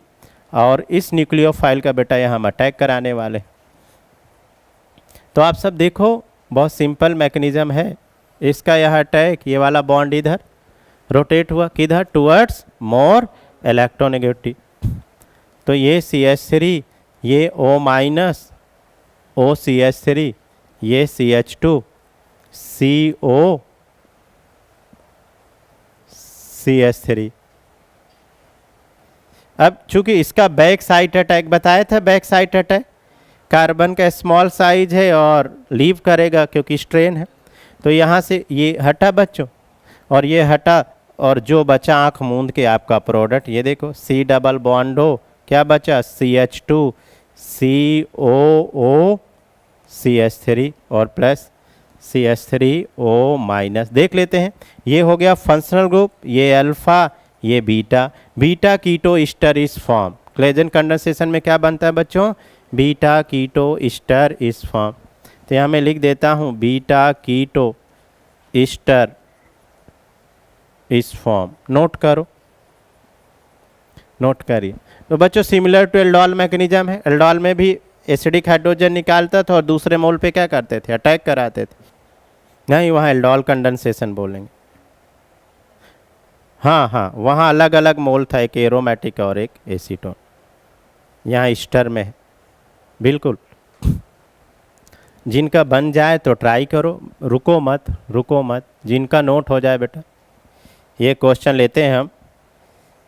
और इस न्यूक्लियोफाइल का बेटा यहाँ हम अटैक कराने वाले। तो आप सब देखो, बहुत सिंपल मैकेनिज्म है इसका। यह अटैक, ये वाला बॉन्ड इधर रोटेट हुआ, किधर? Towards more electronegative. तो ये CH3, ये O माइनस, OCH3, ये CH2, CO CH3। अब चूंकि इसका बैक साइड अटैक बताया था, बैक साइड अटैक कार्बन का स्मॉल साइज है और लीव करेगा क्योंकि स्ट्रेन है। तो यहाँ से ये हटा बच्चों, और ये हटा, और जो बचा आँख मूंद के आपका प्रोडक्ट, ये देखो C डबल बॉन्ड हो, क्या बचा? CH2 COO CH3 और प्लस CH3O माइनस। देख लेते हैं, ये हो गया फंक्शनल ग्रुप, ये अल्फा, ये बीटा। बीटा कीटो ईस्टर इस फॉर्म। क्लेजन कंडेंसेशन में क्या बनता है बच्चों? बीटा कीटो ईस्टर इस फॉर्म। तो यहाँ मैं लिख देता हूँ बीटा कीटो ईस्टर इस फॉर्म। नोट करो, नोट करिए। तो बच्चों सिमिलर टू एल्डोल मैकेनिज्म है। एल्डोल में भी एसिडिक हाइड्रोजन निकालता था और दूसरे मोल पे क्या करते थे? अटैक कराते थे। नहीं, वहाँ एल्डोल कंडेंसेशन बोलेंगे। हाँ हाँ, वहाँ अलग अलग मोल था, एक एरोमेटिक और एक एसीटोन। यहाँ ईस्टर में है बिल्कुल। जिनका बन जाए तो ट्राई करो, रुको मत रुको मत, जिनका नोट हो जाए बेटा। ये क्वेश्चन लेते हैं हम,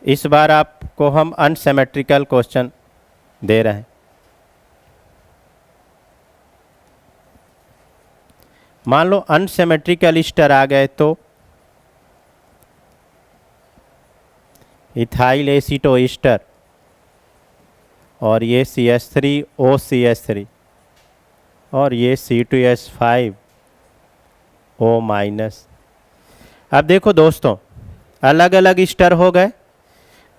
इस बार आपको हम अनसिमेट्रिकल क्वेश्चन दे रहे हैं। मान लो अनसिमेट्रिकल ईस्टर आ गए तो इथाइल एसीटो ईस्टर और ये CH3OCH3 और ये C2H5O-। अब देखो दोस्तों, अलग अलग ईस्टर हो गए,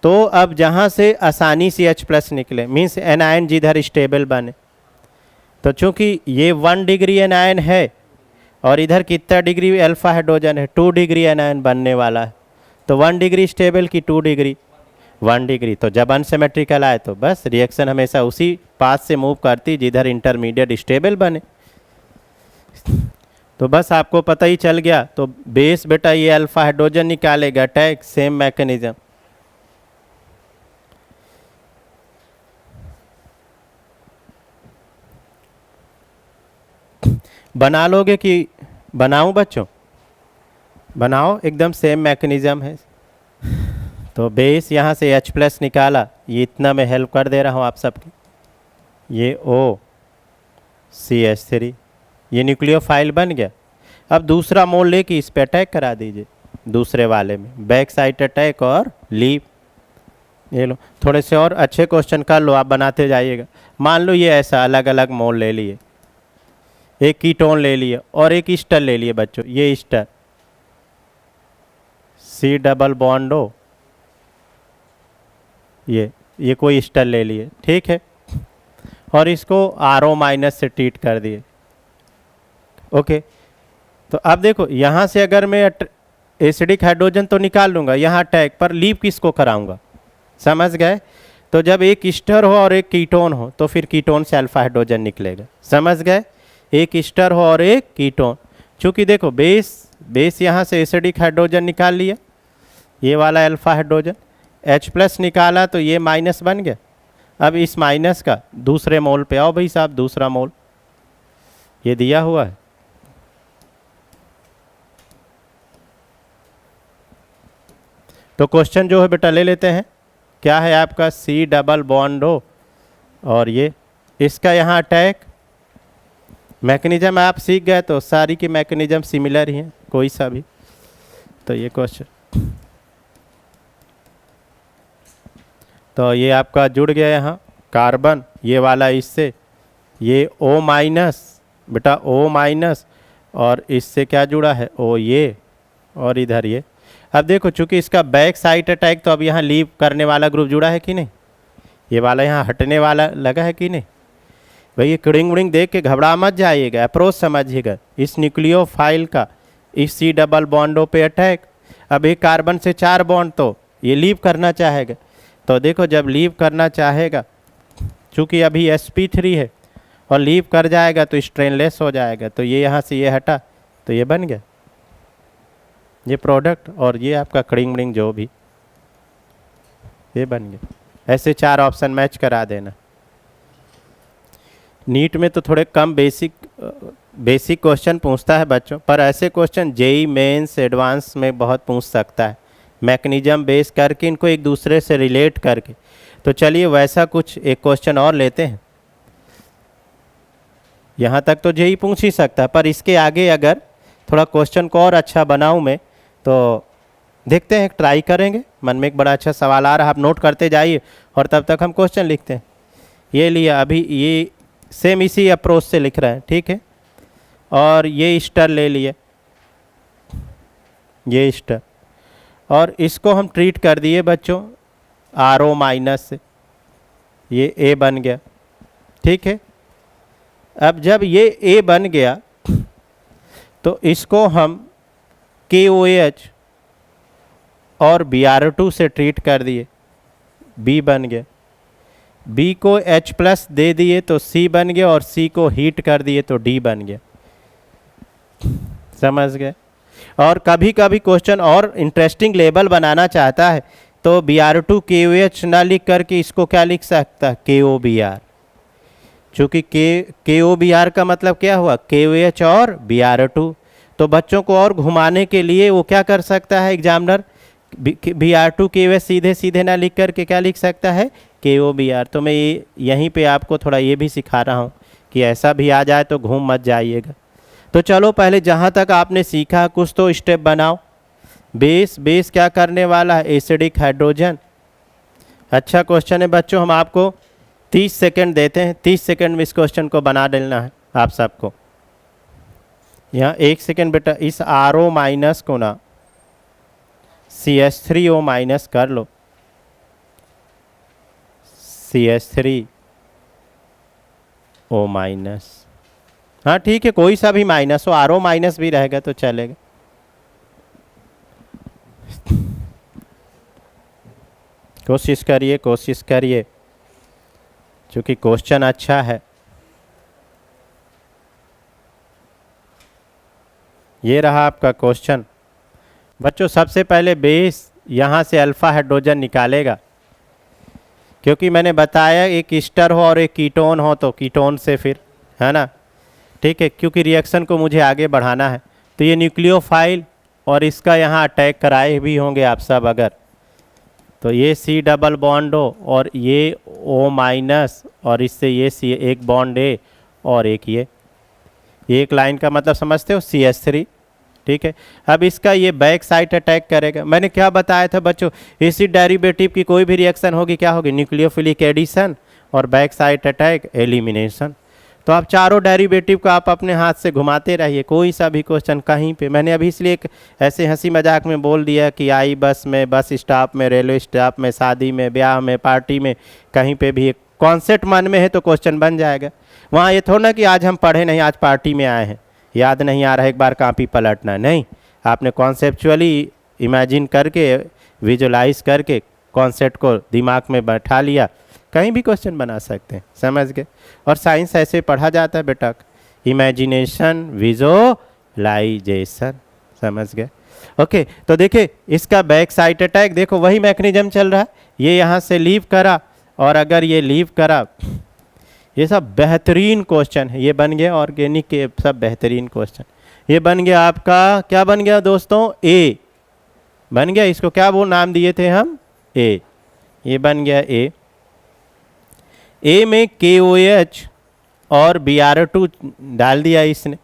तो अब जहाँ से आसानी से H+ निकले, मीन्स एनायन जिधर स्टेबल बने, तो चूंकि ये 1 डिग्री एनायन है और इधर कितना डिग्री अल्फा हाइड्रोजन है, 2 डिग्री एनायन बनने वाला है, तो 1 डिग्री स्टेबल की 2 डिग्री 1 डिग्री। तो जब अनसिमेट्रिकल आए तो बस रिएक्शन हमेशा उसी पाथ से मूव करती जिधर इंटरमीडिएट स्टेबल बने। तो बस आपको पता ही चल गया। तो बेस बेटा ये अल्फा हाइड्रोजन निकालेगा, अटैक सेम मैकेनिज्म। बना लोगे कि बनाऊं बच्चों? बनाओ, एकदम सेम मैकेनिज्म है। तो बेस यहाँ से H+ निकाला, ये इतना मैं हेल्प कर दे रहा हूँ आप सबकी। ये OCH3, ये न्यूक्लियोफाइल बन गया। अब दूसरा मोल लेके इस पे अटैक करा दीजिए, दूसरे वाले में बैक साइड अटैक और लीव। ये लो, थोड़े से और अच्छे क्वेश्चन कर लो, आप बनाते जाइएगा। मान लो ये ऐसा अलग अलग मोल ले लिए, एक कीटोन ले लिए और एक ईस्टर ले लिए बच्चों। ये Easter C double bond O, ये कोई ईस्टर ले लिए, ठीक है, और इसको RO- से ट्रीट कर दिए। ओके, तो अब देखो यहाँ से अगर मैं एसिडिक हाइड्रोजन तो निकाल लूँगा, यहाँ अटैक पर लीव किसको कराऊंगा? समझ गए? तो जब एक ईस्टर हो और एक कीटोन हो तो फिर कीटोन से अल्फा हाइड्रोजन निकलेगा। समझ गए? एक ईस्टर हो और एक कीटोन, चूँकि देखो बेस यहाँ से एसिडिक हाइड्रोजन निकाल लिया, ये वाला अल्फा हाइड्रोजन, H+ निकाला तो ये माइनस बन गया। अब इस माइनस का दूसरे मोल पे आओ भाई साहब, दूसरा मोल ये दिया हुआ है। तो क्वेश्चन जो है बेटा ले लेते हैं, क्या है आपका C डबल बॉन्ड O और ये इसका यहाँ अटैक। मैकेनिज्म आप सीख गए तो सारी की मैकेनिज्म सिमिलर ही है, कोई सा भी। तो ये क्वेश्चन, तो ये आपका जुड़ गया यहाँ कार्बन, ये वाला इससे, ये O- बेटा O- और इससे क्या जुड़ा है O, ये और इधर ये। अब देखो चूंकि इसका बैक साइड अटैक, तो अब यहाँ लीव करने वाला ग्रुप जुड़ा है कि नहीं, ये वाला यहाँ हटने वाला लगा है कि नहीं भाई। ये किडिंग उड़िंग देख के घबरा मत जाइएगा, अप्रोच समझिएगा। इस न्यूक्लियोफाइल का इस C डबल बॉन्डो पे अटैक। अब एक कार्बन से 4 बॉन्ड, तो ये लीव करना चाहेगा। तो देखो जब लीव करना चाहेगा, चूँकि अभी sp3 है और लीव कर जाएगा तो स्ट्रेनलेस हो जाएगा, तो ये यहाँ से ये हटा तो ये बन गया ये प्रोडक्ट, और ये आपका कड़िंग बड़िंग जो भी ये बन गया। ऐसे 4 ऑप्शन मैच करा देना। नीट में तो थोड़े कम बेसिक क्वेश्चन पूछता है बच्चों, पर ऐसे क्वेश्चन जेई मेंस एडवांस में बहुत पूछ सकता है, मैकेनिज्म बेस करके, इनको एक दूसरे से रिलेट करके। तो चलिए वैसा कुछ एक क्वेश्चन और लेते हैं। यहाँ तक तो जेई पूछ ही सकता है, पर इसके आगे अगर थोड़ा क्वेश्चन को और अच्छा बनाऊँ मैं, तो देखते हैं, ट्राई करेंगे। मन में एक बड़ा अच्छा सवाल आ रहा है, आप नोट करते जाइए और तब तक हम क्वेश्चन लिखते हैं। ये लिया, अभी ये सेम इसी अप्रोच से लिख रहे हैं, ठीक है। और ये ईस्टर ले लिए, ये ईस्टर, और इसको हम ट्रीट कर दिए बच्चों RO- से, ये A बन गया, ठीक है। अब जब ये A बन गया तो इसको हम KOH और Br2 से ट्रीट कर दिए, B बन गया। B को H+ दे दिए तो C बन गया, और C को हीट कर दिए तो D बन गया। समझ गए? और कभी कभी क्वेश्चन और इंटरेस्टिंग लेबल बनाना चाहता है तो Br2 KOH ना लिख करके इसको क्या लिख सकता है, KOBr। चूंकि KOBr का मतलब क्या हुआ, KOH और Br2। तो बच्चों को और घुमाने के लिए वो क्या कर सकता है एग्जामिनर, Br2 KOH सीधे सीधे ना लिख करके क्या लिख सकता है, KOBr। तो मैं यहीं पे आपको थोड़ा ये भी सिखा रहा हूँ कि ऐसा भी आ जाए तो घूम मत जाइएगा। तो चलो पहले जहाँ तक आपने सीखा कुछ तो स्टेप बनाओ। बेस क्या करने वाला है, एसिडिक हाइड्रोजन। अच्छा क्वेश्चन है बच्चों, हम आपको 30 सेकंड देते हैं, 30 सेकंड में इस क्वेश्चन को बना देना है आप सबको। यहाँ 1 सेकंड बेटा, इस RO माइनस को ना CH3O माइनस कर लो, CH3O माइनस। हाँ ठीक है, कोई सा भी माइनस हो, RO माइनस भी रहेगा तो चलेगा। कोशिश करिए क्योंकि क्वेश्चन अच्छा है। ये रहा आपका क्वेश्चन बच्चों। सबसे पहले बेस यहाँ से अल्फा हाइड्रोजन निकालेगा, क्योंकि मैंने बताया एक ईस्टर हो और एक कीटोन हो तो कीटोन से फिर, है ना, ठीक है, क्योंकि रिएक्शन को मुझे आगे बढ़ाना है। तो ये न्यूक्लियोफाइल और इसका यहाँ अटैक कराए भी होंगे आप सब अगर, तो ये C डबल बॉन्ड हो और ये O माइनस और इससे ये C एक बॉन्ड A और एक ये एक लाइन का मतलब समझते हो, CH3, ठीक है। अब इसका ये बैक साइड अटैक करेगा। मैंने क्या बताया था बच्चों, एसिड डेरिवेटिव की कोई भी रिएक्शन होगी क्या होगी, न्यूक्लियोफिलिक एडिशन और बैक साइड अटैक एलिमिनेशन। तो आप चारों डेरिवेटिव को आप अपने हाथ से घुमाते रहिए, कोई सा भी क्वेश्चन कहीं पे। मैंने अभी इसलिए एक ऐसे हंसी मजाक में बोल दिया कि आई बस में, बस स्टॉप में, रेलवे स्टॉप में, शादी में, ब्याह में, पार्टी में, कहीं पे भी एक कॉन्सेप्ट मन में है तो क्वेश्चन बन जाएगा। वहाँ ये थोड़ा ना कि आज हम पढ़े नहीं, आज पार्टी में आए हैं, याद नहीं आ रहा है, एक बार कॉपी पलटना नहीं। आपने कॉन्सेप्चुअली इमेजिन करके, विजुलाइज करके कॉन्सेप्ट को दिमाग में बैठा लिया, कहीं भी क्वेश्चन बना सकते हैं, समझ गए। और साइंस ऐसे पढ़ा जाता है बेटा, इमेजिनेशन, विजुलाइजेशन, समझ गए। ओके, तो देखिए इसका बैक साइड अटैक, देखो वही मैकेनिज्म चल रहा है। ये यहाँ से लीव करा और अगर ये लीव करा, ये सब बेहतरीन क्वेश्चन है, ये बन गया ऑर्गेनिक के सब बेहतरीन क्वेश्चन। ये बन गया आपका, क्या बन गया दोस्तों, ए बन गया। इसको क्या वो नाम दिए थे हम, ए, ये बन गया ए। ए में KOH और Br2 डाल दिया इसने,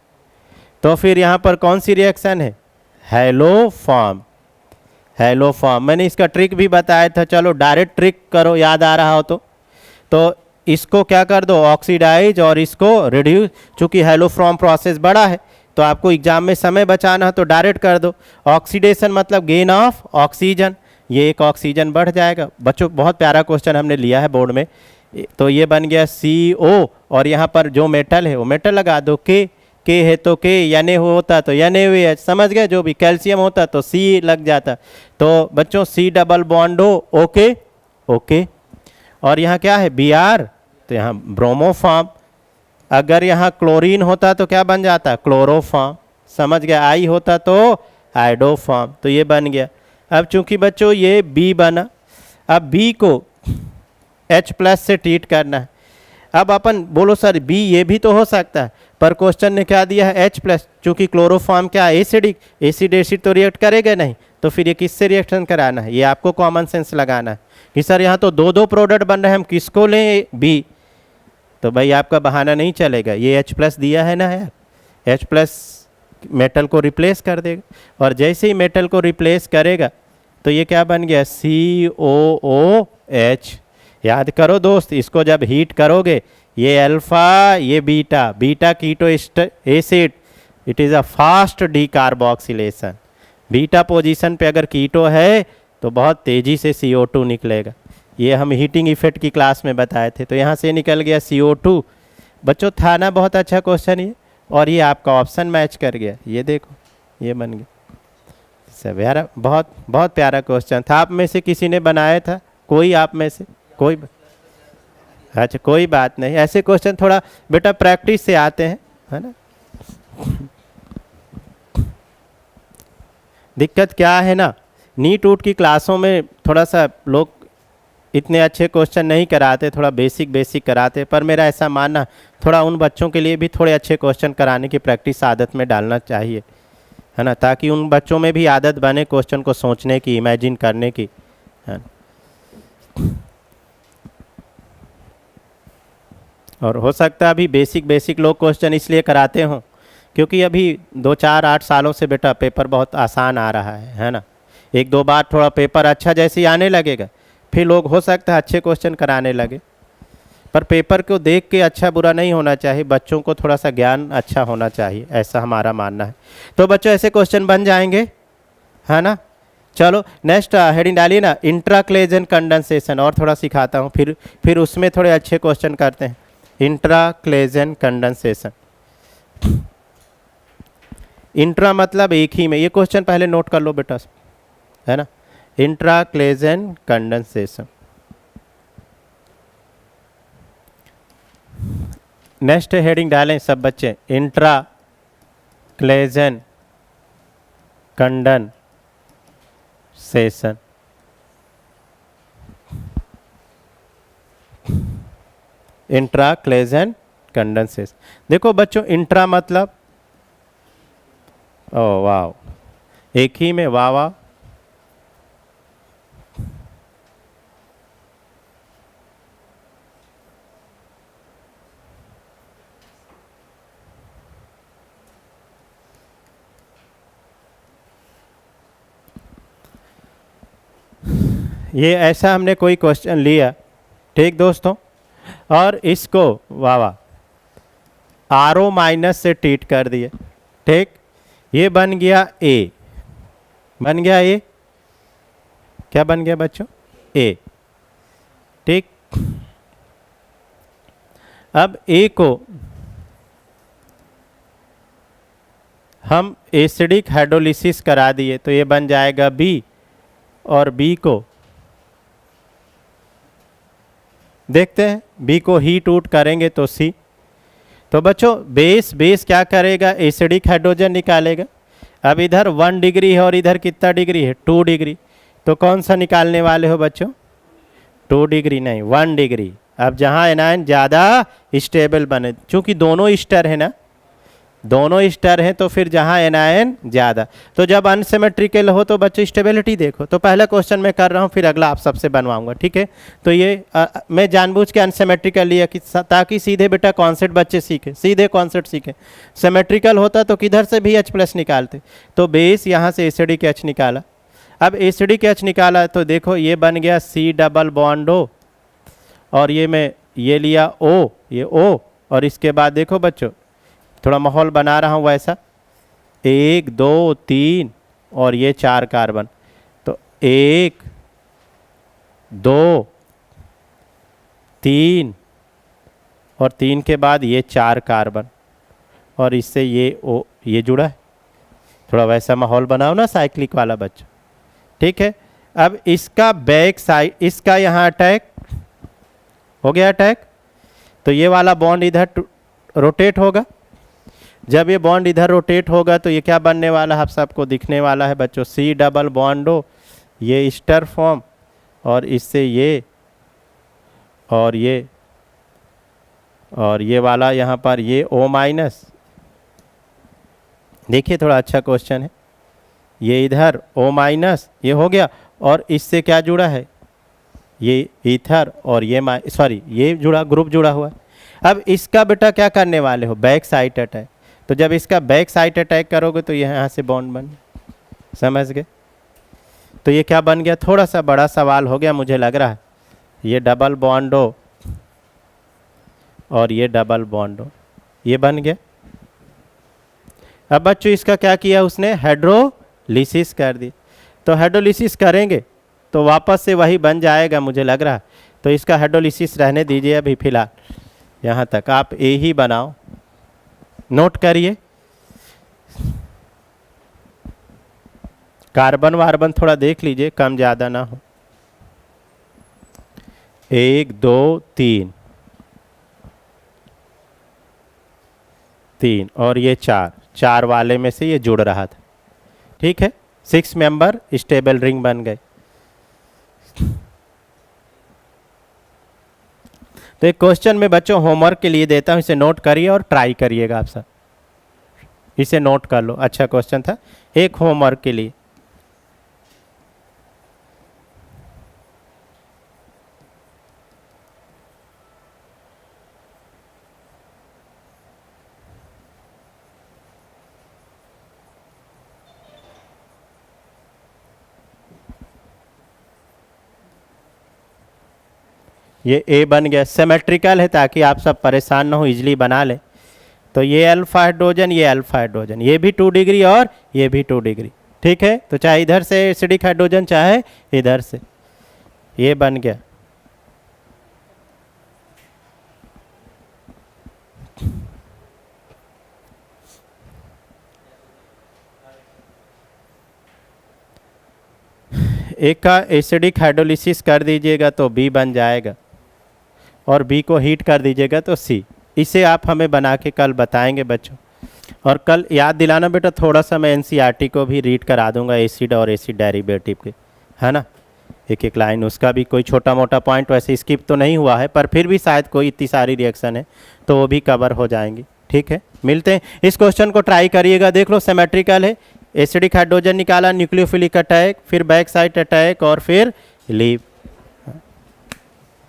तो फिर यहाँ पर कौन सी रिएक्शन है, हैलो फॉर्म। मैंने इसका ट्रिक भी बताया था, चलो डायरेक्ट ट्रिक करो, याद आ रहा हो तो इसको क्या कर दो, ऑक्सीडाइज और इसको रिड्यूस। चूंकि हैलो फॉर्म प्रोसेस बड़ा है तो आपको एग्जाम में समय बचाना है तो डायरेक्ट कर दो। ऑक्सीडेशन मतलब गेन ऑफ ऑक्सीजन, ये एक ऑक्सीजन बढ़ जाएगा। बच्चों बहुत प्यारा क्वेश्चन हमने लिया है बोर्ड में। तो ये बन गया CO और यहाँ पर जो मेटल है वो मेटल लगा दो, के है तो के, Na होता तो NaOH, समझ गए। जो भी कैल्शियम होता तो C लग जाता। तो बच्चों C डबल बॉन्ड हो, ओके। और यहाँ क्या है, Br, तो यहाँ ब्रोमोफॉर्म। अगर यहाँ क्लोरीन होता तो क्या बन जाता, क्लोरोफॉर्म, समझ गया। I होता तो आइडोफॉर्म, तो ये बन गया। अब चूंकि बच्चों ये B बना, अब B को H+ से ट्रीट करना है। अब अपन बोलो सर B ये भी तो हो सकता है, पर क्वेश्चन ने क्या दिया है, H+। चूंकि क्लोरोफॉर्म क्या एसिडिक, एसिड तो रिएक्ट करेगा नहीं, तो फिर ये किससे रिएक्शन कराना है, ये आपको कॉमन सेंस लगाना है कि सर यहाँ तो दो प्रोडक्ट बन रहे हैं, हम किसको लें, B। तो भाई आपका बहाना नहीं चलेगा, ये H+ दिया है ना यार, H+ मेटल को रिप्लेस कर देगा। और जैसे ही मेटल को रिप्लेस करेगा तो ये क्या बन गया, COOH। याद करो दोस्त, इसको जब हीट करोगे, ये अल्फा, ये beta keto acid, it is a fast decarboxylation. Beta position पे अगर कीटो है तो बहुत तेज़ी से CO2 निकलेगा। ये हम हीटिंग इफेक्ट की क्लास में बताए थे। तो यहाँ से निकल गया CO2। बच्चों था ना बहुत अच्छा क्वेश्चन ये, और ये आपका ऑप्शन मैच कर गया, ये देखो ये बन गया। सब यार बहुत प्यारा क्वेश्चन था। आप में से किसी ने बनाया था, कोई आप में से कोई? अच्छा कोई बात नहीं, ऐसे क्वेश्चन थोड़ा बेटा प्रैक्टिस से आते हैं, है ना। दिक्कत क्या है ना नीट ऊट की क्लासों में थोड़ा सा लोग इतने अच्छे क्वेश्चन नहीं कराते, थोड़ा बेसिक बेसिक कराते, पर मेरा ऐसा मानना थोड़ा उन बच्चों के लिए भी थोड़े अच्छे क्वेश्चन कराने की प्रैक्टिस आदत में डालना चाहिए, है ना, ताकि उन बच्चों में भी आदत बने क्वेश्चन को सोचने की, इमेजिन करने की, है ना। और हो सकता है अभी बेसिक बेसिक लोग क्वेश्चन इसलिए कराते हों क्योंकि अभी 2 4 8 सालों से बेटा पेपर बहुत आसान आ रहा है ना। एक दो बार थोड़ा पेपर अच्छा जैसे ही आने लगेगा फिर लोग हो सकता है अच्छे क्वेश्चन कराने लगे, पर पेपर को देख के अच्छा बुरा नहीं होना चाहिए, बच्चों को थोड़ा सा ज्ञान अच्छा होना चाहिए, ऐसा हमारा मानना है। तो बच्चों ऐसे क्वेश्चन बन जाएंगे, है ना। चलो नेक्स्ट हेडिंग डालिए ना, इंट्राक्लेजन कंडेंसेशन, और थोड़ा सिखाता हूँ, फिर उसमें थोड़े अच्छे क्वेश्चन करते हैं। इंट्राक्लेजन कंडेंसेशन, इंट्रा मतलब एक ही में, ये क्वेश्चन पहले नोट कर लो बेटा, है ना। इंट्राक्लेजन कंडेंसेशन। नेक्स्ट हेडिंग डालें सब बच्चे, इंट्राक्लेजन कंडेंसेशन। इंट्राक्लेजन कंडेंसेशन, देखो बच्चों इंट्रा मतलब, ओ वाह, एक ही में, वाह वाह। ये ऐसा हमने कोई क्वेश्चन लिया, ठीक दोस्तों, और इसको वाह वाह आर माइनस से ट्रीट कर दिए, ठीक, ये बन गया ए, बन गया ए, क्या बन गया बच्चों, ए, ठीक। अब ए को हम एसिडिक हाइड्रोलिसिस करा दिए तो ये बन जाएगा बी, और बी को देखते हैं, बी को हीट ऊट करेंगे तो सी। तो बच्चों बेस क्या करेगा, एसिडिक हाइड्रोजन निकालेगा। अब इधर 1 डिग्री है और इधर कितना डिग्री है, 2 डिग्री, तो कौन सा निकालने वाले हो बच्चों, 2 डिग्री नहीं 1 डिग्री। अब जहाँ एनायन ज़्यादा स्टेबल बने, चूँकि दोनों ईस्टर है ना, दोनों ईस्टर हैं, तो फिर जहाँ एनायन ज़्यादा, तो जब अनसिमेट्रिकल हो तो बच्चों स्टेबिलिटी देखो। तो पहला क्वेश्चन मैं कर रहा हूँ, फिर अगला आप सबसे बनवाऊंगा, ठीक है। तो ये मैं जानबूझ के अनसिमेट्रिकल लिया कि ताकि सीधे बेटा कॉन्सेप्ट बच्चे सीखे, सीधे कॉन्सेप्ट सीखे। सिमेट्रिकल होता तो किधर से भी H+ निकालते, तो बेस यहाँ से एसिडिक H निकाला। अब एसिडिक H निकाला तो देखो ये बन गया C डबल बॉन्ड O, और ये मैं ये लिया O, ये O, और इसके बाद देखो बच्चों थोड़ा माहौल बना रहा हूँ वैसा, 1 2 3 और ये 4 कार्बन, तो 1 2 3 और 3 के बाद ये 4 कार्बन, और इससे ये जुड़ा है, थोड़ा वैसा माहौल बनाओ ना साइक्लिक वाला बच्चा, ठीक है। अब इसका बैक साइड, इसका यहाँ अटैक हो गया, अटैक, तो ये वाला बॉन्ड इधर रोटेट होगा। जब ये बॉन्ड इधर रोटेट होगा तो ये क्या बनने वाला है, आप सबको दिखने वाला है बच्चों, C डबल बॉन्ड O, ये ईस्टर फॉर्म, और इससे ये और ये वाला यहाँ पर ये O-। देखिए थोड़ा अच्छा क्वेश्चन है, ये इधर O-, ये हो गया, और इससे क्या जुड़ा है, ये ईथर, और ये ये जुड़ा, ग्रुप जुड़ा हुआ है। अब इसका बेटा क्या करने वाले हो, बैक साइड अटैक, तो जब इसका बैक साइड अटैक करोगे तो यहाँ से बॉन्ड बन, समझ गए। तो ये क्या बन गया, थोड़ा सा बड़ा सवाल हो गया मुझे लग रहा है, ये डबल बॉन्ड O और ये डबल बॉन्ड O, ये बन गया। अब बच्चों इसका क्या किया उसने, हाइड्रोलिसिस कर दी, तो हाइड्रोलिसिस करेंगे तो वापस से वही बन जाएगा मुझे लग रहा है, तो इसका हाइड्रोलिसिस रहने दीजिए अभी फिलहाल, यहाँ तक आप ए ही बनाओ, नोट करिए। कार्बन वार्बन थोड़ा देख लीजिए, कम ज़्यादा ना हो, 1 2 3 और ये 4 वाले में से ये जुड़ रहा था, ठीक है। 6 मेंबर स्टेबल रिंग बन गए। तो एक क्वेश्चन में बच्चों होमवर्क के लिए देता हूं, इसे नोट करिए और ट्राई करिएगा आप सब। इसे नोट कर लो, अच्छा क्वेश्चन था, एक होमवर्क के लिए। ये ए बन गया, सिमेट्रिकल है ताकि आप सब परेशान ना हो, इजली बना ले। तो ये अल्फा हाइड्रोजन, ये अल्फा हाइड्रोजन, ये भी 2 डिग्री और ये भी 2 डिग्री। ठीक है, तो चाहे इधर से एसिडिक हाइड्रोजन चाहे इधर से, ये बन गया। एक का एसिडिक हाइड्रोलिसिस कर दीजिएगा तो बी बन जाएगा, और बी को हीट कर दीजिएगा तो सी। इसे आप हमें बना के कल बताएंगे बच्चों। और कल याद दिलाना बेटा, थोड़ा सा मैं एनसीईआरटी को भी रीड करा दूंगा एसिड और एसिड डेरिवेटिव के, है ना, एक एक लाइन उसका भी कोई छोटा मोटा पॉइंट वैसे स्किप तो नहीं हुआ है, पर फिर भी शायद कोई इतनी सारी रिएक्शन है तो वो भी कवर हो जाएंगी। ठीक है, मिलते हैं। इस क्वेश्चन को ट्राई करिएगा, देख लो सिमेट्रिकल है, एसिडिक हाइड्रोजन निकाला, न्यूक्लियोफिलिक अटैक, फिर बैक साइड अटैक और फिर लीव।